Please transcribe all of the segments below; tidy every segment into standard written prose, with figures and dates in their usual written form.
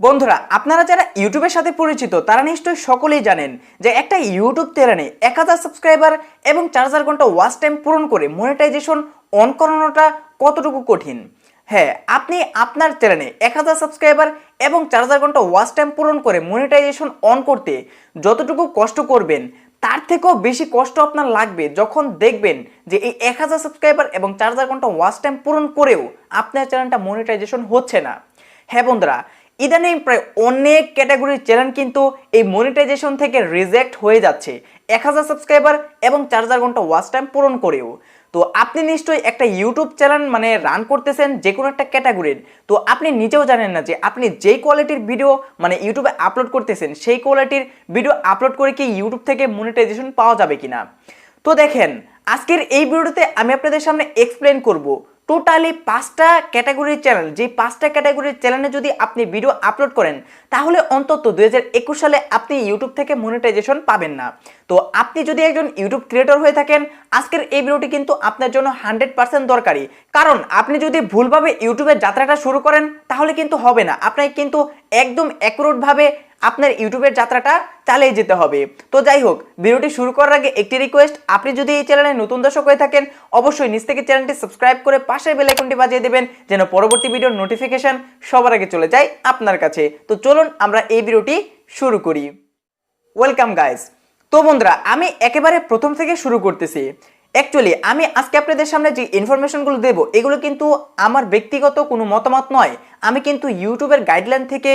বন্ধুরা আপনারা যারা ইউটিউবের সাথে পরিচিত তারা নিশ্চয়ই সকলেই জানেন যে একটা ইউটিউব চ্যানেলে 1000 সাবস্ক্রাইবার এবং 4000 ঘন্টা ওয়াচ টাইম পূরণ করে মনিটাইজেশন অন করানোটা কতটুকু কঠিন। হ্যাঁ, আপনি আপনার চ্যানেলে 1000 সাবস্ক্রাইবার এবং 4000 ঘন্টা ওয়াচ টাইম পূরণ করে মনিটাইজেশন অন করতে যতটুকু কষ্ট করবেন তার থেকেও বেশি কষ্ট আপনার লাগবে যখন দেখবেন যে এই 1000 সাবস্ক্রাইবার এবং 4000 ঘন্টা ওয়াচ টাইম পূরণ করেও আপনার চ্যানেলটা মনিটাইজেশন হচ্ছে না। হ্যাঁ বন্ধুরা, ইদানিং প্রায় অনেক ক্যাটাগরির চ্যানেল কিন্তু এই মনিটাইজেশন থেকে রিজেক্ট হয়ে যাচ্ছে 1000 সাবস্ক্রাইবার এবং 4000 ঘন্টা ওয়াচ টাইম পূরণ করেও। তো আপনি নিশ্চয়ই একটা ইউটিউব চ্যানেল রান করতেছেন যে কোনো একটা ক্যাটাগরির, তো আপনি নিজেও জানেন না যে আপনি যেই কোয়ালিটির ভিডিও ইউটিউবে আপলোড করতেছেন সেই কোয়ালিটির ভিডিও আপলোড করে কি ইউটিউব থেকে মনিটাইজেশন পাওয়া যাবে কিনা। তো দেখেন, আজকের এই ভিডিওতে আমি আপনাদের সামনে এক্সপ্লেন করব টোটালি 5টা ক্যাটাগরির চ্যানেল, যে 5টা ক্যাটাগরির চ্যানেলে যদি আপনি ভিডিও আপলোড করেন তাহলে অন্তত 2021 সালে আপনি ইউটিউব থেকে মনিটাইজেশন পাবেন না। তো আপনি যদি একজন ইউটিউব ক্রিয়েটর হয়ে থাকেন, আজকের এই ভিডিওটি কিন্তু আপনার জন্য 100% দরকারি। কারণ আপনি যদি ভুলভাবে ইউটিউবের যাত্রাটা শুরু করেন তাহলে কিন্তু হবে না, আপনাকে কিন্তু একদম অ্যাকুরেটভাবে আপনার ইউটিউবের যাত্রাটা চালিয়ে যেতে হবে। তো যাই হোক, ভিডিওটি শুরু করার আগে একটি রিকোয়েস্ট, আপনি যদি এই চ্যানেলে নতুন দর্শক হয়ে থাকেন অবশ্যই নিচ থেকে চ্যানেলটি সাবস্ক্রাইব করে পাশের বেল আইকনটি বাজিয়ে দেবেন যেন পরবর্তী ভিডিওর নোটিফিকেশন সবার আগে চলে যায় আপনার কাছে। তো চলুন আমরা এই ভিডিওটি শুরু করি। Welcome guys. তো বন্ধুরা, আমি একেবারে প্রথম থেকে শুরু করতেছি। অ্যাকচুয়ালি আমি আজকে আপনাদের সামনে যে ইনফরমেশনগুলো দেব এগুলো কিন্তু আমার ব্যক্তিগত কোনো মতামত নয়, আমি কিন্তু ইউটিউবের গাইডলাইন থেকে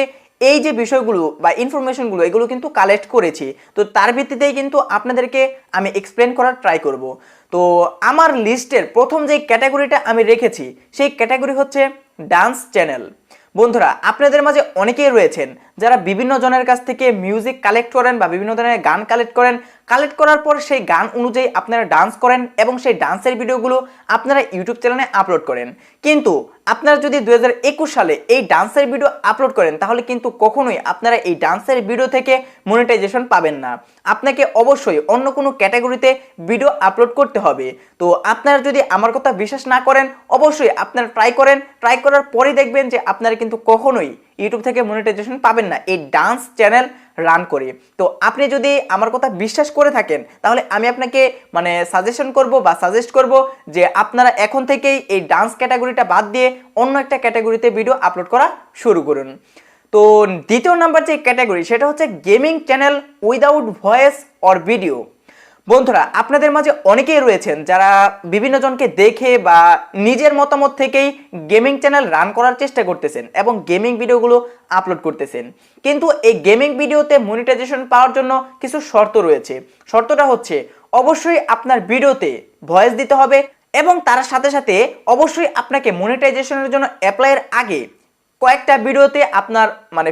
এই যে বিষয়গুলো বা ইনফরমেশনগুলো এগুলো কিন্তু কালেক্ট করেছি। তো তার ভিত্তিতেই কিন্তু আপনাদেরকে আমি এক্সপ্লেন করার ট্রাই করব। তো আমার লিস্টের প্রথম যে ক্যাটাগরিটা আমি রেখেছি সেই ক্যাটাগরি হচ্ছে ডান্স চ্যানেল। বন্ধুরা, আপনাদের মাঝে অনেকেই রয়েছেন যারা বিভিন্ন জনের কাছ থেকে মিউজিক কালেক্ট করেন বা বিভিন্ন ধরনের গান কালেক্ট করেন, কালেক্ট করার পর সেই গান অনুযায়ী আপনারা ডান্স করেন এবং সেই ডান্সের ভিডিওগুলো আপনারা ইউটিউব চ্যানেলে আপলোড করেন। কিন্তু আপনারা যদি 2021 সালে এই ডান্সের ভিডিও আপলোড করেন তাহলে কিন্তু কখনোই আপনারা এই ডান্সের ভিডিও থেকে মনিটাইজেশন পাবেন না। আপনাকে অবশ্যই অন্য কোনো ক্যাটাগরিতে ভিডিও আপলোড করতে হবে। তো আপনারা যদি আমার কথা বিশ্বাস না করেন অবশ্যই আপনারা ট্রাই করেন, ট্রাই করার পরেই দেখবেন যে আপনারা কিন্তু কখনোই ইউটিউব থেকে মনিটাইজেশন পাবেন না এই ডান্স চ্যানেল রান করে। তো আপনি যদি আমার কথা বিশ্বাস করে থাকেন তাহলে আমি আপনাকে সাজেশন করব বা সাজেস্ট করব যে আপনারা এখন থেকেই এই ডান্স ক্যাটাগরিটা বাদ দিয়ে অন্য একটা ক্যাটাগরিতে ভিডিও আপলোড করা শুরু করুন। তো দ্বিতীয় নাম্বার যে ক্যাটাগরি সেটা হচ্ছে gaming channel without voice or video. বন্ধুরা, আপনাদের মাঝে অনেকেই রয়েছেন যারা বিভিন্ন জনকে দেখে বা নিজের মতামত থেকেই গেমিং চ্যানেল রান করার চেষ্টা করতেছেন এবং গেমিং ভিডিওগুলো আপলোড করতেছেন। কিন্তু এই গেমিং ভিডিওতে মনিটাইজেশন পাওয়ার জন্য কিছু শর্ত রয়েছে। শর্তটা হচ্ছে অবশ্যই আপনার ভিডিওতে ভয়েস দিতে হবে এবং তার সাথে সাথে অবশ্যই আপনাকে মনিটাইজেশনের জন্য অ্যাপ্লাইয়ের আগে কয়েকটা ভিডিওতে আপনার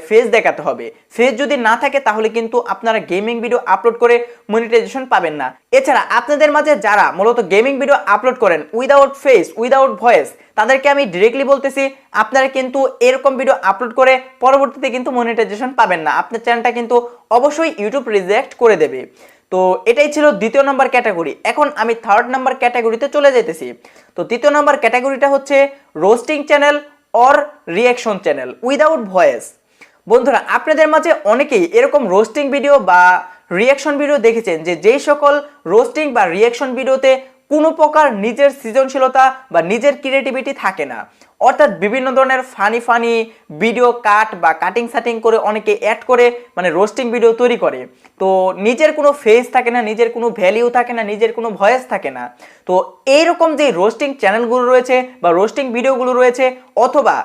ফেস দেখাতে হবে। ফেস যদি না থাকে তাহলে কিন্তু আপনারা গেমিং ভিডিও আপলোড করে মনিটাইজেশন পাবেন না। এছাড়া আপনাদের মাঝে যারা মূলত গেমিং ভিডিও আপলোড করেন উইদাউট ফেস উইদাউট ভয়েস তাদেরকে আমি ডিরেক্টলি বলতেছি আপনারা কিন্তু এরকম ভিডিও আপলোড করে পরবর্তীতে কিন্তু মনিটাইজেশন পাবেন না, আপনার চ্যানেলটা কিন্তু অবশ্যই ইউটিউব রিজেক্ট করে দেবে। তো এটাই ছিল দ্বিতীয় নম্বর ক্যাটাগরি। এখন আমি থার্ড নাম্বার ক্যাটাগরিতে চলে যেতেছি। তো তৃতীয় নম্বর ক্যাটাগরিটা হচ্ছে roasting channel or reaction channel without voice. বন্ধুরা, আপনাদের মাঝে অনেকেই এরকম রোস্টিং ভিডিও বা রিঅ্যাকশন ভিডিও দেখেছেন যে যেই সকল রোস্টিং বা রিঅ্যাকশন ভিডিওতে কোনো প্রকার নিজের সৃজনশীলতা বা নিজের ক্রিয়েটিভিটি থাকে না, অর্থাৎ বিভিন্ন ধরনের ফানি ভিডিও কাট বা কাটিং সাটিং করে অনেকে অ্যাড করে রোস্টিং ভিডিও তৈরি করে। তো নিজের কোনো ফেস থাকে না, নিজের কোনো ভ্যালিউ থাকে না, নিজের কোনো ভয়েস থাকে না। তো এইরকম যে রোস্টিং চ্যানেলগুলো রয়েছে বা রোস্টিং ভিডিওগুলো রয়েছে অথবা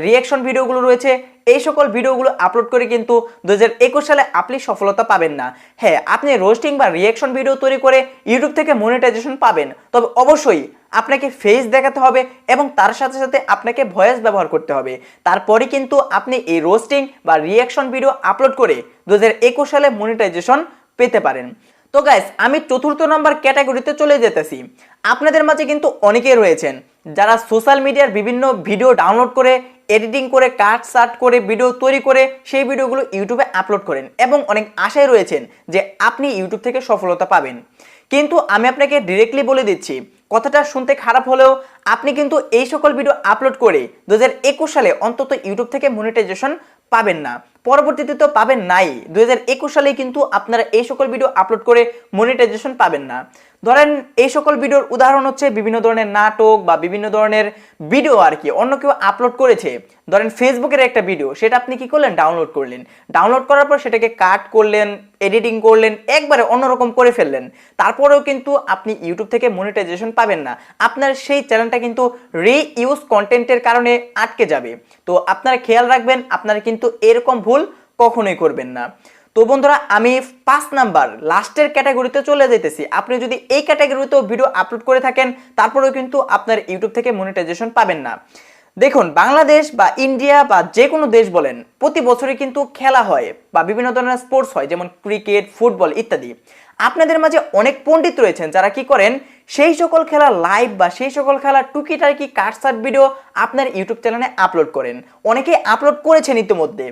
রিঅ্যাকশন ভিডিওগুলো রয়েছে, এই সকল ভিডিওগুলো আপলোড করে কিন্তু 2021 সালে আপনি সফলতা পাবেন না। হ্যাঁ, আপনি রোস্টিং বা রিঅ্যাকশন ভিডিও তৈরি করে ইউটিউব থেকে মনিটাইজেশন পাবেন, তবে অবশ্যই আপনাকে ফেস দেখাতে হবে এবং তার সাথে সাথে আপনাকে ভয়েস ব্যবহার করতে হবে। তারপরে কিন্তু আপনি এই রোস্টিং বা রিঅ্যাকশন ভিডিও আপলোড করে 2021 সালে মনিটাইজেশন পেতে পারেন। তো গাইস, আমি চতুর্থ নম্বর ক্যাটাগরিতে চলে যেতেছি। আপনাদের মাঝে কিন্তু অনেকেই রয়েছেন যারা সোশ্যাল মিডিয়ার বিভিন্ন ভিডিও ডাউনলোড করে এডিটিং করে কাট সাট করে ভিডিও তৈরি করে সেই ভিডিওগুলো ইউটিউবে আপলোড করেন এবং অনেক আশায় রয়েছেন যে আপনি ইউটিউব থেকে সফলতা পাবেন। কিন্তু আমি আপনাকে ডিরেক্টলি বলে দিচ্ছি, কথাটা শুনতে খারাপ হলেও আপনি কিন্তু এই সকল ভিডিও আপলোড করে 2021 সালে অন্তত ইউটিউব থেকে মনিটাইজেশন পাবেন না, পরবর্তীতে তো পাবেন নাই। 2021 সালেই কিন্তু আপনারা এই সকল ভিডিও আপলোড করে মনিটাইজেশন পাবেন না। ধরেন এই সকল ভিডিওর উদাহরণ হচ্ছে বিভিন্ন ধরনের নাটক বা বিভিন্ন ধরনের ভিডিও আর কি অন্য কেউ আপলোড করেছে। ধরেন ফেসবুকের একটা ভিডিও, সেটা আপনি কি করলেন, ডাউনলোড করলেন, ডাউনলোড করার পর সেটাকে কাট করলেন, এডিটিং করলেন, একবারে অন্যরকম করে ফেললেন, তারপরেও কিন্তু আপনি ইউটিউব থেকে মনিটাইজেশন পাবেন না। আপনার সেই চ্যানেলটা কিন্তু রিইউজ কন্টেন্টের কারণে আটকে যাবে। তো আপনারা খেয়াল রাখবেন, আপনারা কিন্তু এরকম ভুল কখনোই করবেন না। তো বন্ধুরা, আমি 5 নাম্বার লাস্টের ক্যাটাগরিতে চলে যেতেছি। আপনি যদি এই ক্যাটাগরিতেও ভিডিও আপলোড করে থাকেন, তারপরেও কিন্তু আপনার ইউটিউব থেকে মনিটাইজেশন পাবেন না। দেখুন, বাংলাদেশ বা ইন্ডিয়া বা যে কোনো দেশ বলেন, প্রতি বছরই কিন্তু খেলা হয় বা বিভিন্ন ধরনের স্পোর্টস হয়, যেমন ক্রিকেট, ফুটবল ইত্যাদি। আপনাদের মাঝে অনেক পণ্ডিত রয়েছেন যারা কি করেন, সেই সকল খেলা লাইভ বা সেই সকল খেলা টুকিটাকি কাটসাট ভিডিও আপনার ইউটিউব চ্যানেলে আপলোড করেন। অনেকেই আপলোড করেছেন ইতিমধ্যে।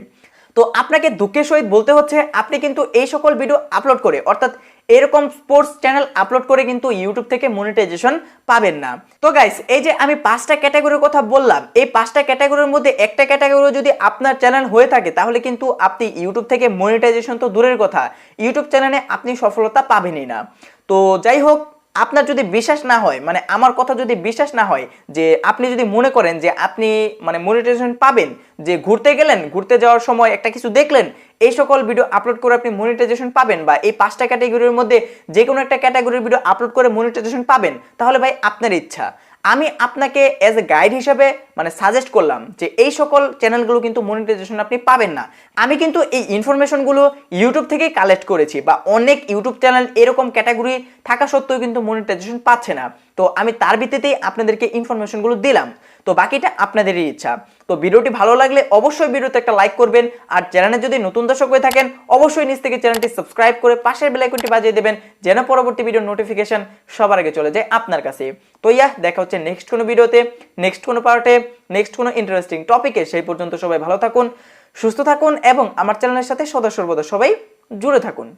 তো আপনাকে দুঃখের সহিত বলতে হচ্ছে, আপনি কিন্তু এই সকল ভিডিও আপলোড করে, অর্থাৎ এরকম স্পোর্টস চ্যানেল আপলোড করে কিন্তু ইউটিউব থেকে মনিটাইজেশন পাবেন না। তো গাইস, এই যে আমি 5টা ক্যাটাগরির কথা বললাম, এই 5টা ক্যাটাগরির মধ্যে একটা ক্যাটাগরি যদি আপনার চ্যানেল হয়ে থাকে, তাহলে কিন্তু আপনি ইউটিউব থেকে মনিটাইজেশন তো দূরের কথা, ইউটিউব চ্যানেলে আপনি সফলতা পাবেনই না। তো যাই হোক, আপনার যদি বিশ্বাস না হয়, মানে আমার কথা যদি বিশ্বাস না হয়, যে আপনি যদি মনে করেন যে আপনি মানে মনিটাইজেশন পাবেন, যে ঘুরতে গেলেন, ঘুরতে যাওয়ার সময় একটা কিছু দেখলেন, এই সকল ভিডিও আপলোড করে আপনি মনিটাইজেশন পাবেন, বা এই 5টা ক্যাটাগরির মধ্যে যে কোনো একটা ক্যাটাগরির ভিডিও আপলোড করে মনিটাইজেশন পাবেন, তাহলে ভাই আপনার ইচ্ছা। আমি আপনাকে এজ এ গাইড হিসেবে মানে সাজেস্ট করলাম যে এই সকল চ্যানেলগুলো কিন্তু মনিটাইজেশন আপনি পাবেন না। আমি কিন্তু এই ইনফরমেশনগুলো ইউটিউব থেকেই কালেক্ট করেছি, বা অনেক ইউটিউব চ্যানেল এরকম ক্যাটাগরি থাকা সত্ত্বেও কিন্তু মনিটাইজেশন পাচ্ছে না। তো আমি তার ভিত্তিতেই আপনাদেরকে ইনফরমেশনগুলো দিলাম। তো বাকিটা আপনাদেরই ইচ্ছা। তো ভিডিওটি ভালো লাগলে অবশ্যই ভিডিওতে একটা লাইক করবেন, আর চ্যানেলে যদি নতুন দর্শক হয়ে থাকেন, অবশ্যই নিচ থেকে চ্যানেলটি সাবস্ক্রাইব করে পাশের বেল আইকনটি বাজিয়ে দেবেন, যেন পরবর্তী ভিডিওর নোটিফিকেশন সবার আগে চলে যায় আপনার কাছে। তো দেখা হচ্ছে নেক্সট কোনো ভিডিওতে, নেক্সট কোনো পার্টে, নেক্সট কোনো ইন্টারেস্টিং টপিকে। সেই পর্যন্ত সবাই ভালো থাকুন, সুস্থ থাকুন, এবং আমার চ্যানেলের সাথে সদা সর্বদা সবাই জুড়ে থাকুন।